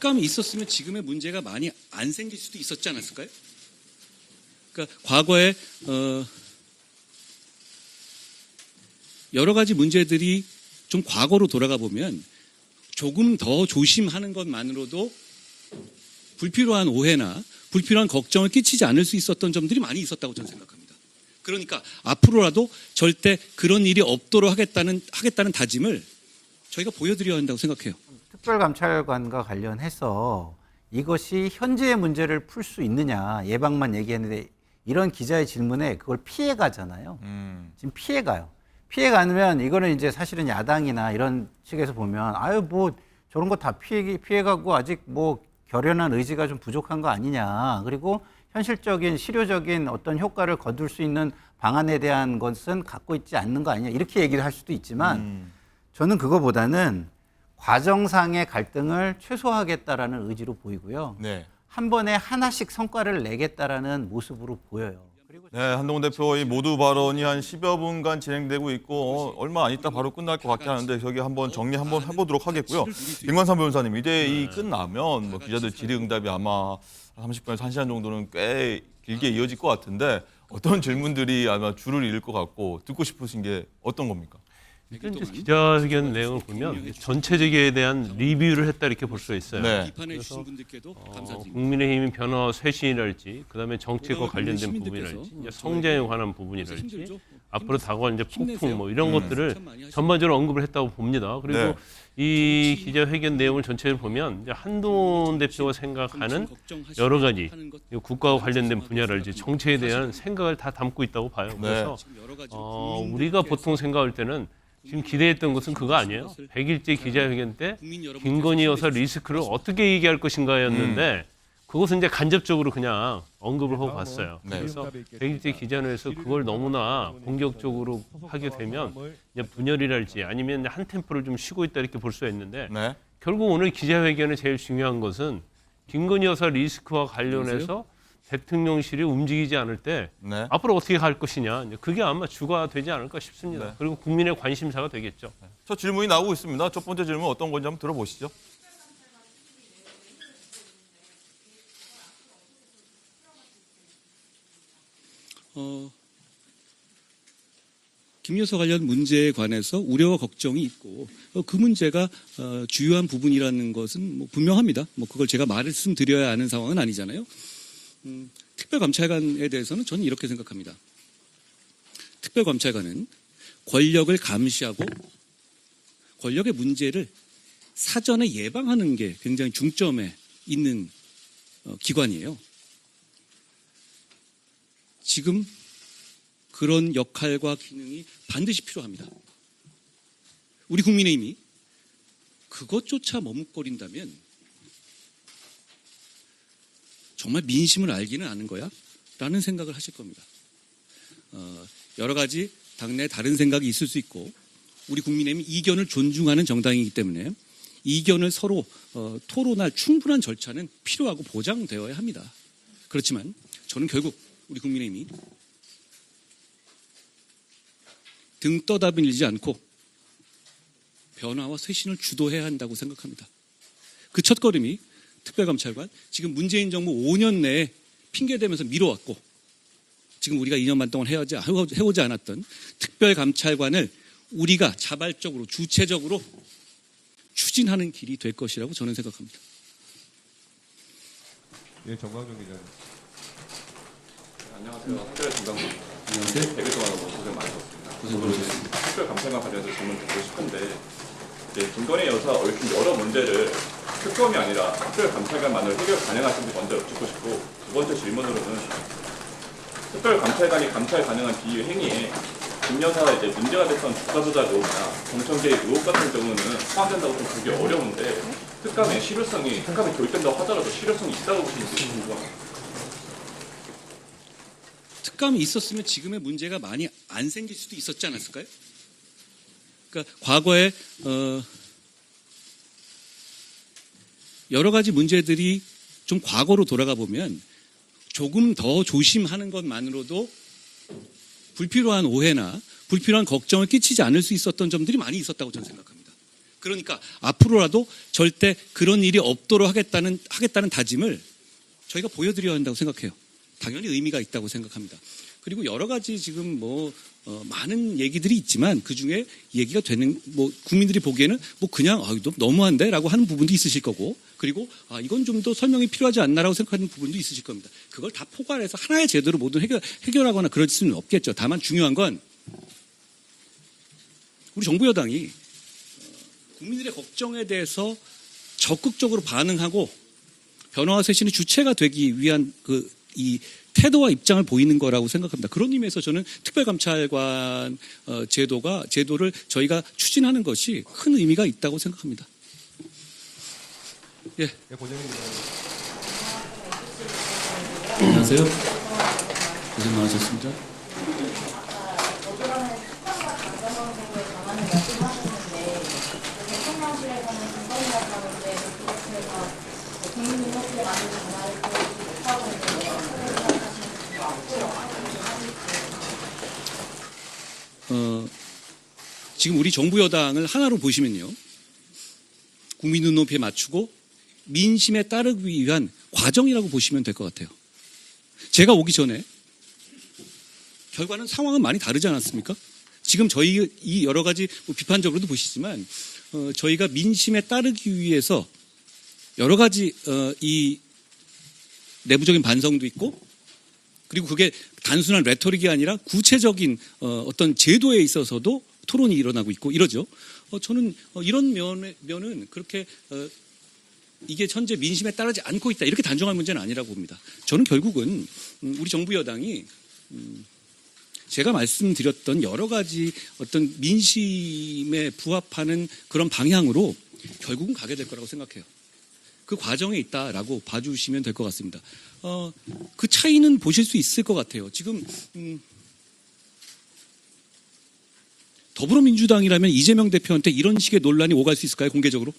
특감이 있었으면 지금의 문제가 많이 안 생길 수도 있었지 않았을까요? 그러니까 과거에 여러 가지 문제들이 좀 과거로 돌아가 보면 조금 더 조심하는 것만으로도 불필요한 오해나 불필요한 걱정을 끼치지 않을 수 있었던 점들이 많이 있었다고 저는 생각합니다. 그러니까 앞으로라도 절대 그런 일이 없도록 하겠다는 다짐을 저희가 보여드려야 한다고 생각해요. 특별감찰관과 관련해서 이것이 현재의 문제를 풀 수 있느냐 예방만 얘기했는데 이런 기자의 질문에 그걸 피해가잖아요. 지금 피해가요. 피해가면 이거는 이제 사실은 야당이나 이런 측에서 보면 아유 뭐 저런 거 다 피해가고 아직 뭐 결연한 의지가 좀 부족한 거 아니냐. 그리고 현실적인 실효적인 어떤 효과를 거둘 수 있는 방안에 대한 것은 갖고 있지 않는 거 아니냐. 이렇게 얘기를 할 수도 있지만 저는 그거보다는 과정상의 갈등을 최소화하겠다라는 의지로 보이고요. 네. 한 번에 하나씩 성과를 내겠다라는 모습으로 보여요. 그리고 네, 한동훈 대표의 모두 발언이 한 10여 분간 진행되고 있고 얼마 안 있다 바로 끝날 것 같긴 하는데 저기 한번 정리 한번 해보도록 하겠고요. 김관삼 변호사님, 이제 이 끝나면 뭐 기자들 질의응답이 아마 30분에서 1시간 정도는 꽤 길게 이어질 것 같은데 어떤 질문들이 아마 줄을 잃을 것 같고 듣고 싶으신 게 어떤 겁니까? 일단 이제 기자회견 내용을 보면 전체적에 대한 리뷰를 했다 이렇게 볼 수가 있어요. 네. 비판해 주신 분들께도 감사드립니다. 국민의힘 변화 쇄신이랄지, 그다음에 정책과 관련된 부분이랄지, 이제 성장에 관한 부분이랄지, 힘들죠? 앞으로 다가올 이제 폭풍 힘내세요. 뭐 이런 것들을 참 많이 하시죠. 전반적으로 언급을 했다고 봅니다. 그리고 네. 이 기자회견 내용을 전체를 보면 이제 한동훈 대표가 생각하는 여러 가지 국가와 관련된 분야랄지 정책에 대한 생각을 다 담고 있다고 봐요. 그래서 우리가 보통 생각할 때는 지금 기대했던 것은 그거 아니에요. 100일째 기자회견 때 김건희 여사 리스크를 어떻게 얘기할 것인가였는데 그것은 이제 간접적으로 그냥 언급을 하고 갔어요. 네. 그래서 100일째 기자회견에서 그걸 너무나 공격적으로 하게 되면 이제 분열이랄지 아니면 한 템포를 좀 쉬고 있다 이렇게 볼 수가 있는데 네. 결국 오늘 기자회견에 제일 중요한 것은 김건희 여사 리스크와 관련해서 대통령실이 움직이지 않을 때 네. 앞으로 어떻게 갈 것이냐, 그게 아마 주가 되지 않을까 싶습니다. 네. 그리고 국민의 관심사가 되겠죠. 첫 질문이 나오고 있습니다. 첫 번째 질문 어떤 건지 한번 들어보시죠. 김 여사 관련 문제에 관해서 우려와 걱정이 있고 그 문제가 주요한 부분이라는 것은 뭐 분명합니다. 뭐 그걸 제가 말씀드려야 하는 상황은 아니잖아요. 특별감찰관에 대해서는 저는 이렇게 생각합니다. 특별감찰관은 권력을 감시하고 권력의 문제를 사전에 예방하는 게 굉장히 중점에 있는 기관이에요. 지금 그런 역할과 기능이 반드시 필요합니다. 우리 국민의힘이 그것조차 머뭇거린다면 정말 민심을 알기는 아는 거야? 라는 생각을 하실 겁니다. 여러 가지 당내 다른 생각이 있을 수 있고 우리 국민의힘이 이견을 존중하는 정당이기 때문에 이견을 서로 토론할 충분한 절차는 필요하고 보장되어야 합니다. 그렇지만 저는 결국 우리 국민의힘이 등 떠다밀지 않고 변화와 쇄신을 주도해야 한다고 생각합니다. 그 첫걸음이 특별감찰관, 지금 문재인 정부 5년 내에 핑계대면서 미뤄왔고 지금 우리가 2년 반 동안 해오지 않았던 특별감찰관을 우리가 자발적으로 주체적으로 추진하는 길이 될 것이라고 저는 생각합니다. 예, 정광준 기자님. 안녕하세요. 특별 정당국. 안녕하세요. 100일 동안 너무 고생 많으셨습니다. 고생 많으셨습니다. 특별감찰관 관련해서 질문 드리고 싶은데 이제 김건희 여사 얽힌 여러 문제를 특검이 아니라 특별감찰관만으로 해결 가능하신지 먼저 여쭙고 싶고 두 번째 질문으로는 특별감찰관이 감찰 가능한 비위 행위에 김 여사가 이제 문제가 됐던 주가 조작 의혹이나 공천개입 의혹 같은 경우는 포함된다고 좀 보기 어려운데 특감이 도입된다고 하더라도 실효성이 있다고 보시는지 궁금합니다. 특감이 있었으면 지금의 문제가 많이 안 생길 수도 있었지 않았을까요? 그러니까 과거에 여러 가지 문제들이 좀 과거로 돌아가 보면 조금 더 조심하는 것만으로도 불필요한 오해나 불필요한 걱정을 끼치지 않을 수 있었던 점들이 많이 있었다고 저는 생각합니다. 그러니까 앞으로라도 절대 그런 일이 없도록 하겠다는 다짐을 저희가 보여드려야 한다고 생각해요. 당연히 의미가 있다고 생각합니다. 그리고 여러 가지 지금 많은 얘기들이 있지만 그 중에 얘기가 되는 국민들이 보기에는 그냥 너무한데라고 하는 부분도 있으실 거고, 그리고 이건 좀 더 설명이 필요하지 않나라고 생각하는 부분도 있으실 겁니다. 그걸 다 포괄해서 하나의 제도로 모든 해결하거나 그럴 수는 없겠죠. 다만 중요한 건 우리 정부 여당이 국민들의 걱정에 대해서 적극적으로 반응하고 변화와 쇄신의 주체가 되기 위한 이 태도와 입장을 보이는 거라고 생각합니다. 그런 의미에서 저는 특별감찰관 제도를 저희가 추진하는 것이 큰 의미가 있다고 생각합니다. 예. 안녕하세요. 고생 많으셨습니다. 지금 우리 정부 여당을 하나로 보시면요, 국민 눈높이에 맞추고 민심에 따르기 위한 과정이라고 보시면 될 것 같아요. 제가 오기 전에 결과는 상황은 많이 다르지 않았습니까? 지금 저희 이 여러 가지 비판적으로도 보시지만 저희가 민심에 따르기 위해서 여러 가지 이 내부적인 반성도 있고, 그리고 그게 단순한 레토릭이 아니라 구체적인 어떤 제도에 있어서도 토론이 일어나고 있고 이러죠. 저는 이런 면은 그렇게 이게 현재 민심에 따르지 않고 있다 이렇게 단정할 문제는 아니라고 봅니다. 저는 결국은 우리 정부 여당이 제가 말씀드렸던 여러 가지 어떤 민심에 부합하는 그런 방향으로 결국은 가게 될 거라고 생각해요. 그 과정에 있다라고 봐주시면 될 것 같습니다. 그 차이는 보실 수 있을 것 같아요. 지금 더불어민주당이라면 이재명 대표한테 이런 식의 논란이 오갈 수 있을까요? 공개적으로?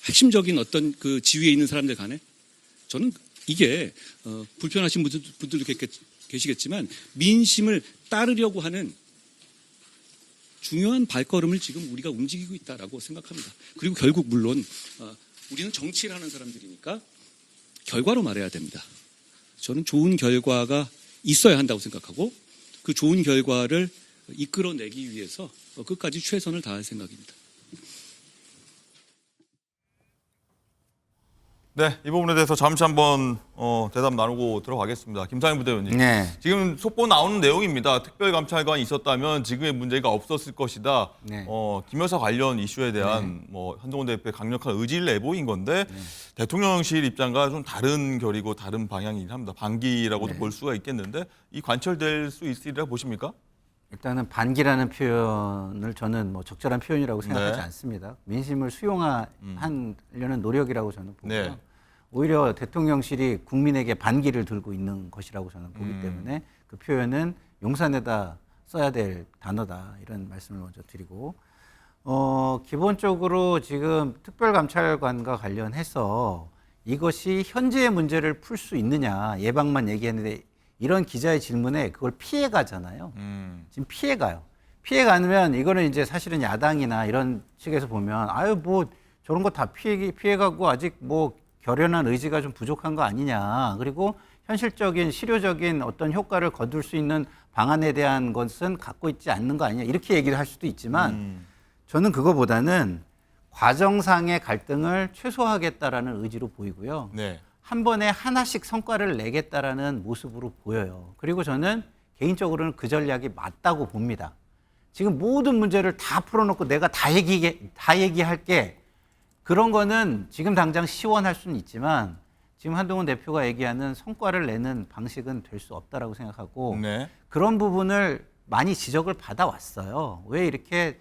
핵심적인 어떤 그 지위에 있는 사람들 간에? 저는 이게 불편하신 분들도 계시겠지만 민심을 따르려고 하는 중요한 발걸음을 지금 우리가 움직이고 있다라고 생각합니다. 그리고 결국 물론 우리는 정치를 하는 사람들이니까 결과로 말해야 됩니다. 저는 좋은 결과가 있어야 한다고 생각하고 그 좋은 결과를 이끌어내기 위해서 끝까지 최선을 다할 생각입니다. 네, 이 부분에 대해서 잠시 한번 대답 나누고 들어가겠습니다. 김상현 부대변인. 네. 지금 속보 나오는 내용입니다. 특별감찰관이 있었다면 지금의 문제가 없었을 것이다. 네. 김 여사 관련 이슈에 대한 한동훈 대표의 강력한 의지를 내보인 건데 대통령실 입장과 좀 다른 결이고 다른 방향이긴 합니다. 반기라고도 볼 수가 있겠는데 이 관철될 수 있으리라 보십니까? 일단은 반기라는 표현을 저는 적절한 표현이라고 생각하지 네. 않습니다. 민심을 수용하려는 노력이라고 저는 보고요. 네. 오히려 대통령실이 국민에게 반기를 들고 있는 것이라고 저는 보기 때문에 그 표현은 용산에다 써야 될 단어다 이런 말씀을 먼저 드리고, 기본적으로 지금 특별감찰관과 관련해서 이것이 현재의 문제를 풀 수 있느냐 예방만 얘기했는데 이런 기자의 질문에 그걸 피해가잖아요. 지금 피해가요. 피해가면 이거는 이제 사실은 야당이나 이런 측에서 보면 저런 거 다 피해가고 아직 결연한 의지가 좀 부족한 거 아니냐. 그리고 현실적인 실효적인 어떤 효과를 거둘 수 있는 방안에 대한 것은 갖고 있지 않는 거 아니냐. 이렇게 얘기를 할 수도 있지만 저는 그거보다는 과정상의 갈등을 최소화하겠다라는 의지로 보이고요. 네. 한 번에 하나씩 성과를 내겠다라는 모습으로 보여요. 그리고 저는 개인적으로는 그 전략이 맞다고 봅니다. 지금 모든 문제를 다 풀어놓고 내가 다 얘기할게. 그런 거는 지금 당장 시원할 수는 있지만 지금 한동훈 대표가 얘기하는 성과를 내는 방식은 될 수 없다라고 생각하고 그런 부분을 많이 지적을 받아왔어요. 왜 이렇게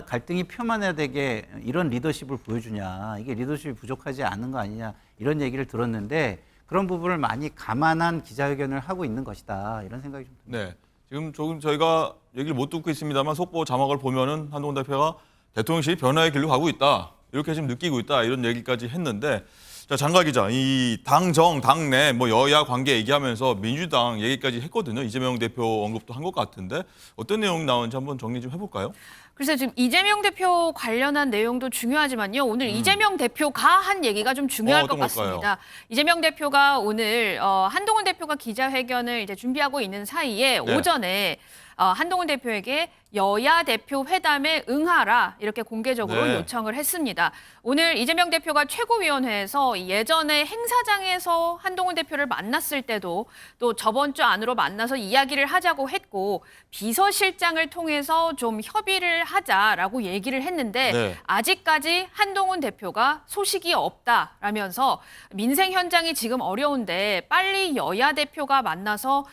갈등이 표면화되게 이런 리더십을 보여주냐. 이게 리더십이 부족하지 않은 거 아니냐. 이런 얘기를 들었는데 그런 부분을 많이 감안한 기자회견을 하고 있는 것이다. 이런 생각이 좀 듭니다. 네. 지금 조금 저희가 얘기를 못 듣고 있습니다만 속보 자막을 보면은 한동훈 대표가 대통령실이 변화의 길로 가고 있다. 이렇게 지금 느끼고 있다. 이런 얘기까지 했는데 자, 장가 기자, 이 당정, 당내 여야 관계 얘기하면서 민주당 얘기까지 했거든요. 이재명 대표 언급도 한 것 같은데 어떤 내용이 나오는지 한번 정리 좀 해볼까요? 그래서 지금 이재명 대표 관련한 내용도 중요하지만요. 오늘 이재명 대표가 한 얘기가 좀 중요할 것 어떤 걸까요? 같습니다. 이재명 대표가 오늘 한동훈 대표가 기자회견을 이제 준비하고 있는 사이에 네. 오전에 한동훈 대표에게 여야 대표 회담에 응하라 이렇게 공개적으로 네. 요청을 했습니다. 오늘 이재명 대표가 최고위원회에서 예전에 행사장에서 한동훈 대표를 만났을 때도 또 저번 주 안으로 만나서 이야기를 하자고 했고 비서실장을 통해서 좀 협의를 하자라고 얘기를 했는데 네. 아직까지 한동훈 대표가 소식이 없다라면서 민생 현장이 지금 어려운데 빨리 여야 대표가 만나서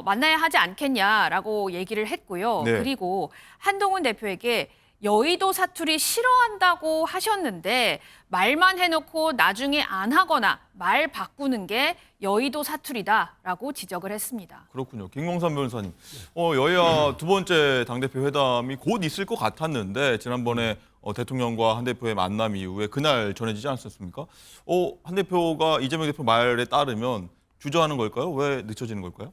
만나야 하지 않겠냐라고 얘기를 했고요. 네. 그리고 한동훈 대표에게 여의도 사투리 싫어한다고 하셨는데 말만 해놓고 나중에 안 하거나 말 바꾸는 게 여의도 사투리다라고 지적을 했습니다. 그렇군요. 김광삼 변호사님. 여야 두 번째 당대표 회담이 곧 있을 것 같았는데 지난번에 대통령과 한 대표의 만남 이후에 그날 전해지지 않았습니까? 한 대표가 이재명 대표 말에 따르면 주저하는 걸까요? 왜 늦춰지는 걸까요?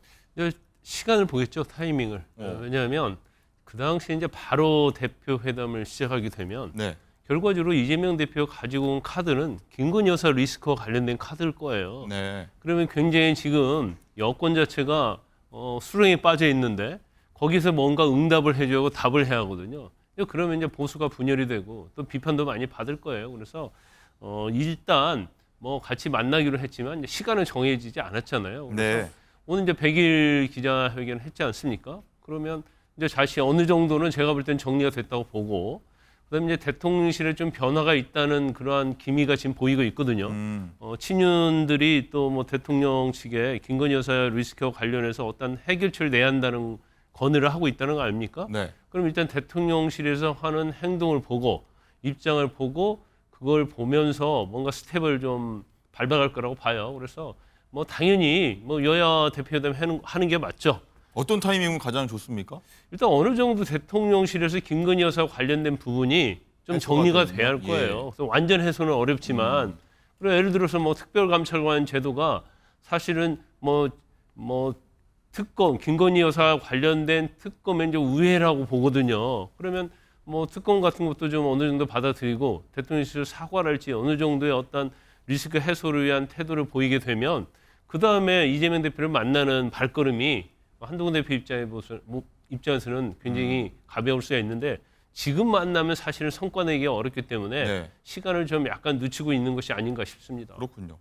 시간을 보겠죠, 타이밍을. 왜냐하면 그 당시에 이제 바로 대표 회담을 시작하게 되면 네. 결과적으로 이재명 대표가 가지고 온 카드는 김건희 여사 리스크와 관련된 카드일 거예요. 네. 그러면 굉장히 지금 여권 자체가 수렁에 빠져 있는데 거기서 뭔가 응답을 해줘야 하고 답을 해야 하거든요. 그러면 이제 보수가 분열이 되고 또 비판도 많이 받을 거예요. 그래서 일단 뭐 같이 만나기로 했지만 이제 시간은 정해지지 않았잖아요. 그래서 네. 오늘 이제 100일 기자회견을 했지 않습니까? 그러면 이제 자신이 어느 정도는 제가 볼 땐 정리가 됐다고 보고 그다음에 이제 대통령실에 좀 변화가 있다는 그러한 기미가 지금 보이고 있거든요. 친윤들이 또 뭐 대통령 측에 김건희 여사 리스크와 관련해서 어떤 해결책을 내야 한다는 건의를 하고 있다는 거 아닙니까? 네. 그럼 일단 대통령실에서 하는 행동을 보고 입장을 보고 그걸 보면서 뭔가 스텝을 좀 밟아갈 거라고 봐요. 그래서 뭐 당연히 뭐 여야 대표회담 하는 게 맞죠. 어떤 타이밍은 가장 좋습니까? 일단 어느 정도 대통령실에서 김건희 여사와 관련된 부분이 좀 해소가 정리가 되면, 돼야 할 거예요. 그래서 완전 해소는 어렵지만 그리고 예를 들어서 뭐 특별감찰관 제도가 사실은 뭐 특검 김건희 여사 관련된 특검의 이제 우회라고 보거든요. 그러면 뭐 특검 같은 것도 좀 어느 정도 받아들이고 대통령실 사과를 할지 어느 정도의 어떤 리스크 해소를 위한 태도를 보이게 되면 그 다음에 이재명 대표를 만나는 발걸음이 한동훈 대표 입장에서는 굉장히 가벼울 수가 있는데 지금 만나면 사실은 성과 내기가 어렵기 때문에 네. 시간을 좀 약간 늦추고 있는 것이 아닌가 싶습니다. 그렇군요.